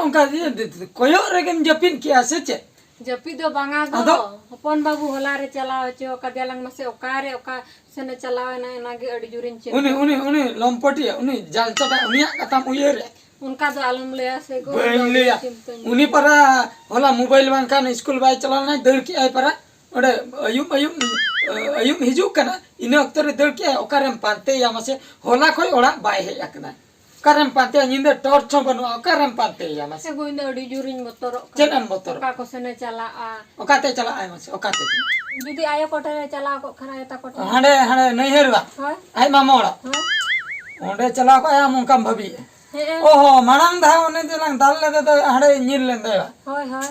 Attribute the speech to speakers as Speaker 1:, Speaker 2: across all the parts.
Speaker 1: उनका कोयो रेगेम जपिन किया से चे
Speaker 2: जपी दो बांगा दो अपन बाबू होला रे चलाओ चे ओका देलंग मसे ओकारे ओका सेने चलावे ना नागे अडी जुरिन चे
Speaker 1: उनी लंपटी उनी जालचटा उनी कथा मुये रे
Speaker 2: उनका तो आलम ले से गो
Speaker 1: लिया उनी परा होला मोबाइल बांका स्कूल बाय चला ना दड़ की आय परा ओडे अयुम हिजू कना इन अक्तर दड़ की आय ओकारेम पाते या मसे होला खोय ओड़ा बाय हे अकना करम पाते निंदे टॉर्च बनो करम पाते या मसे
Speaker 2: से गोइंद अडी जुरिन मोटर
Speaker 1: चलन मोटर
Speaker 2: ओका को सेने चला आ
Speaker 1: ओकाते चला आय मसे ओकाते
Speaker 2: जुदी आयो कोटे रे चला को खरा ता कोटे
Speaker 1: हाडे हाडे नहीं हेरवा
Speaker 2: हाय
Speaker 1: आय मामोड़ा
Speaker 2: हाय
Speaker 1: ओंडे चला को आया मुंकम भभी ओहो मनांग धा ओने दिलांग दाल ले दे हाडे निर लेंदे
Speaker 2: हाय हाय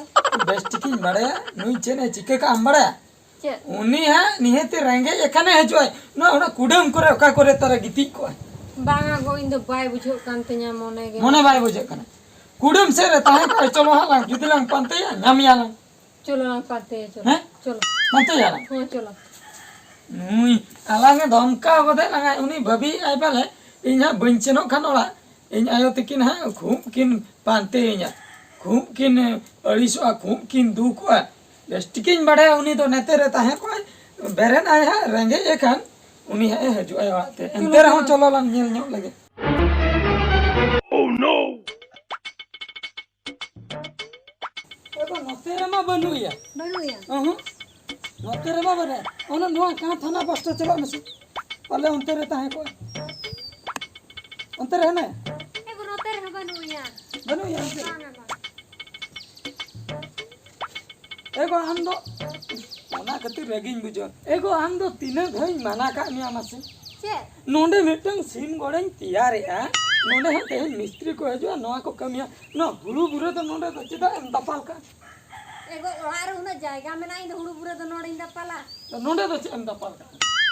Speaker 1: बेस्ट की बड़े नुई चेने चिके का अंबड़े
Speaker 2: चे
Speaker 1: उनी है निहते रहेंगे एखाने हजोय न ओना कुडम करे ओका करे तारा गिति को
Speaker 2: बांगा गोइंद बाय बुझो कांतenya
Speaker 1: मोने बाय बुझे कना कुडम से रे ताहे का चलो हां जुदिलांग पंते या नामियाला
Speaker 2: चलो ना पाते चलो
Speaker 1: हैं
Speaker 2: चलो
Speaker 1: पंते याला
Speaker 2: हां चलो
Speaker 1: नुई आलांगे धमका बदे लगा उनी भभी आइ बाले इन्हा बंचनो खानोला इन आयो तकिन हा खूब किन पांते इन्हा खूब किन अड़ीसो खूब किन दुको बेस्टिकिन बड़े उनी तो नेते रे ताहे को बेरेन आय हा रेंगे एखान उनी है हजो आय वाते एंते रहो चलो लंग नेल न्यो लगे ओह नो एबो नते रे मा बनुया नते रे बाबा रे ओन नुआ का थाना पोस्ट चलो मसे पले उनते रे ताहे को उनते रे ना
Speaker 2: एगो नते रे बनुया
Speaker 1: एगो हम दो ओना कति रेगिंग बुझो एगो हम दो तीन धई माना का मिया मसे
Speaker 2: चे
Speaker 1: नोंडे मिटंग सीन गोड़न तैयार है नोंडे है तेल मिस्त्री को हजो नवा को कमिया न हुलु बुरे तो नोंडे तो चिदा एम दपाल का
Speaker 2: एगो ओहार उना जायगा में नाही हुलु बुरे तो नोडिन दपाला
Speaker 1: तो नोंडे तो एम दपाल का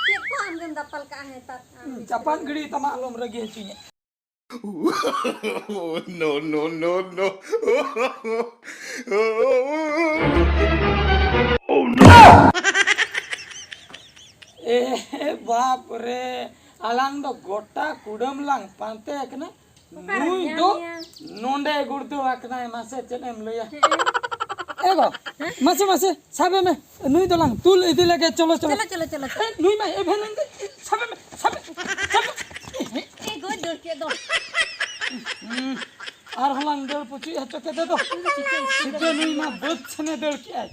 Speaker 2: चे को हम दपाल का है ता
Speaker 1: जापान गड़ी तमा आलम रगे चुने
Speaker 3: no, no, no, no. Oh no!
Speaker 1: ए बाप रे अलांग दो गोटा कुडम लांग पांते एकने नुई दो नोंडे गुड़दो आकना मासे चनेम लया एगो मासे साबे में नुई दो लांग तुल इदि लगे चलो नुई में ए भेन साबे
Speaker 2: एगो डर के दो
Speaker 1: आर हलांग दल पुची हचो के दे दो सिद्धे नुई मा बद छने दल के आय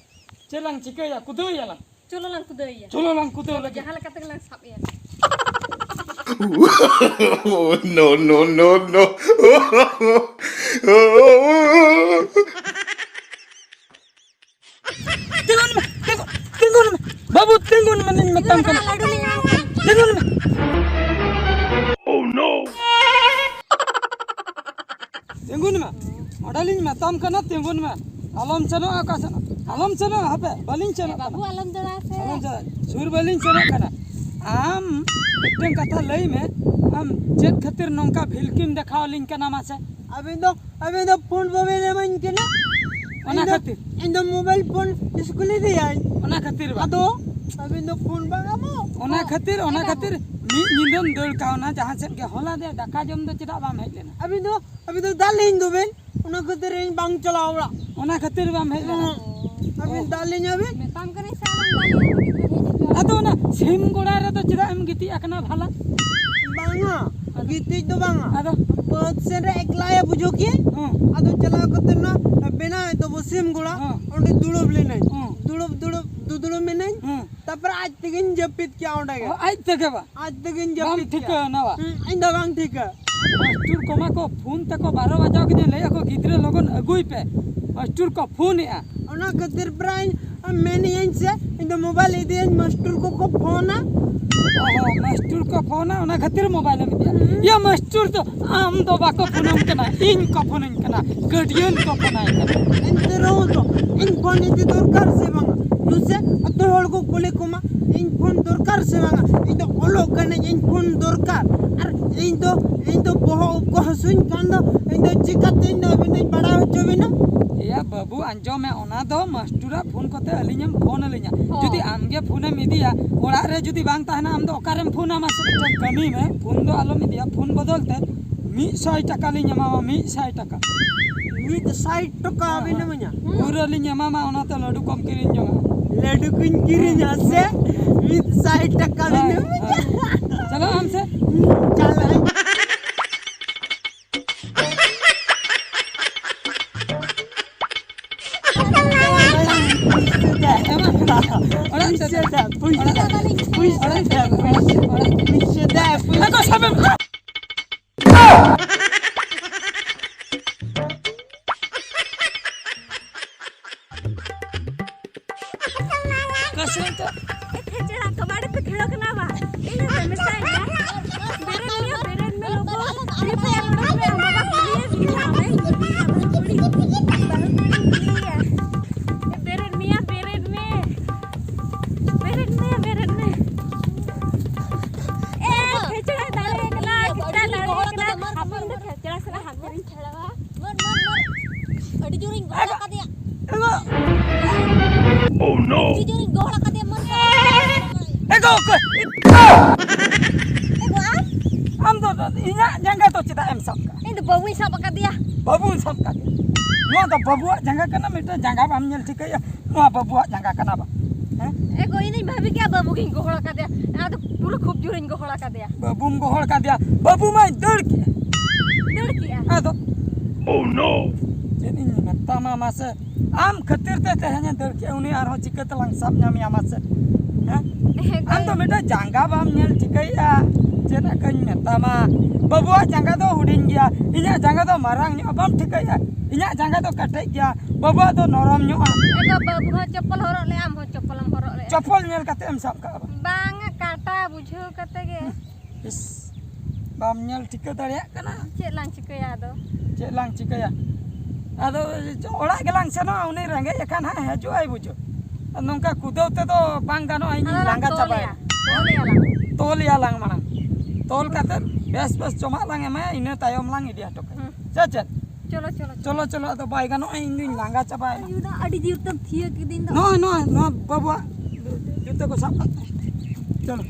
Speaker 1: चलांग चिकया कुदो याला
Speaker 2: चलो लांग कुदइया
Speaker 1: चलो लांग कुदो लगे
Speaker 2: जहां लका तक लांग साबिया
Speaker 3: no, no, no, no.
Speaker 1: Tengok babu tengok mana matam kan tengok oh no tengok ma adalin matam kana tengok ma alam chano akasana alam chano hape balin chano
Speaker 2: बाबू आलम दला से
Speaker 1: alam chano sur balin chano kana am एकटन कथा लई में हम check खातिर नंका भिलकिम देखावलिन kana मासे
Speaker 4: अबे तो फोन बवे ने मन के ना
Speaker 1: ओना खातिर
Speaker 4: इन दो मोबाइल फोन स्कूल दे आई
Speaker 1: ओना खातिर बा
Speaker 4: अदो अबे तो फोन बागामो
Speaker 1: ओना खातिर मी निंदम दल कावना जहां से के होला दे दाका जम दो चिदा बाम हेज लेना
Speaker 4: अबे तो दालिन दो बेन उना खातिर बांग चलावला
Speaker 1: ओना खातिर बाम हेज लेना
Speaker 4: अबे दालिन अबे
Speaker 2: काम करे सालन
Speaker 1: अदो ना सिम गोड़ा रे तो चिदा एम गिती अकना भाला
Speaker 4: बांगा गीती तो बांगा
Speaker 1: अदो
Speaker 4: पद से रे एकला या बुझो के अदो चला करते ना बिना तो वो सिम गोड़ा ओंडे दुड़ब ले नहीं दुड़ब में नहीं तपर आज तकिन जपित क्या उड़ेगा
Speaker 1: आज तक
Speaker 4: जपित
Speaker 1: ठीक ना बा
Speaker 4: इन दो बांग ठीक है
Speaker 1: मास्टर कोमा को फोन तक 12 बजाओ के ले को गिदरे लोगन अगुई पे मास्टर को फोन या
Speaker 4: ओना खातिर प्राइन मैंने से इन दो मोबाइल दे मास्टर को फोन आ
Speaker 1: ओहो मास्टर को फोन आ ओना खातिर मोबाइल में दिया या मास्टर तो आम दो बाको फोन कना इन को फोन कना गडियन को फोन आय कना
Speaker 4: इन रो तो इन फोन इति दरकार से बांगा दुसे अतो होल को कोले कोमा इन फोन दरकार से बांगा इन तो ओलो कने इन फोन दरकार और इन तो बहो को हसुन कांदो इन तो चिकते इन बिन बड़ा होचो ना
Speaker 1: या बाबू अंजो में ओना दो मास्टरा फोन कोते अलिഞ്ഞम फोन अलिഞ്ഞा जुदी आमगे फोन में दिया ओड़ा रे जुदी बांग ताहना आम दो ओकारेम फोन आमा से कमी में फोन दो आलो में दिया फोन बदलते 100 টাকা লিഞ്ഞमा 100 টাকা
Speaker 4: ᱢᱤᱫ ᱥᱟᱭ ᱴᱟᱠᱟ ᱵᱤᱱ ᱮᱢᱟᱹᱧᱟ
Speaker 1: ᱯᱩᱨᱟᱹ ᱞᱤᱧ ᱮᱢᱟᱢᱟ ᱚᱱᱟᱛᱮ ᱞᱟᱹᱰᱩ ᱠᱚᱢ ᱠᱤᱨᱤᱧ ᱡᱚᱝᱟ
Speaker 4: ᱞᱟᱹᱰᱩ ᱠᱚᱧ ᱠᱤᱨᱤᱧᱟ ᱥᱮ ᱢᱤᱫ ᱥᱟᱭ ᱴᱟᱠᱟ ᱵᱤᱱ ᱮᱢᱟᱹᱧᱟ
Speaker 1: चलो हमसे
Speaker 4: ᱪᱟᱞᱟᱜ
Speaker 1: Aku sampai kasihan tuh.
Speaker 5: खेचड़ा कबाड़े पे खिड़क ना बा इने हमेशा है बेरन में लोगो फ्री फायर में हम बाबा लिए दिखा नहीं थोड़ी बेरन में ए खेचड़ा डाले एकला अपन तो खेचड़ा से हागरिन खेलवा मन अड़ी जोरिंग गोला का दिया
Speaker 3: Oh no!
Speaker 5: अड़ी जोरिंग गोला का दिया मन
Speaker 1: Ego,
Speaker 5: ego
Speaker 1: am tu inya jangka tu cita em sab ka.
Speaker 5: ini bawa siapa ka dia
Speaker 1: Babu sab ka. Nuah tu babu jangka kena mita jangka am nyel tikai ya. Nuah babu jangka kena ba.
Speaker 5: ego ini babi क्या बाबू की गोहड़ा का दिया ना तो पूरा खूब जोरिंग गोहड़ा का दिया
Speaker 1: Babu gohol ka dia. Babu mai dur ki.
Speaker 5: डर किया
Speaker 1: Ado.
Speaker 3: Oh no!
Speaker 1: Jadi ni mata mama se. Am khatir te te hanya dur ki uni arho cikat lang sab nyami amat se. Am tu mita jangka am nyel tikai ya. Jena kan mata ma. Babu jangka tu huding dia. Inya jangka tu marang nyo abam tikai ya. Inya jangka tu katek dia. Babu tu norom nyo.
Speaker 5: ego babu हो चप्पल horok ले am हो चप्पल हम horok ले
Speaker 1: Chapol nyel kate em sab ka ba.
Speaker 5: bang kata बुझो कते के
Speaker 1: Is bam nyel tika dareyak kana.
Speaker 5: Check lang चिकया दो
Speaker 1: Cek lang cika ya. Ado orak gelang seno uni renge ekan ha haju ai bujo. Nongka kudau te to bang gano ai langga cabai. Tol ya lang manang. Tol kate bes cuma lang emaya ini tayom lang dia tok. Cecet.
Speaker 5: चलो चलो
Speaker 1: Colo colo atau bai gano ai ini langga cabai.
Speaker 5: युदा अड़ी दिर तक थिए के दिन
Speaker 1: No babu. Juta ko sap. Chalo.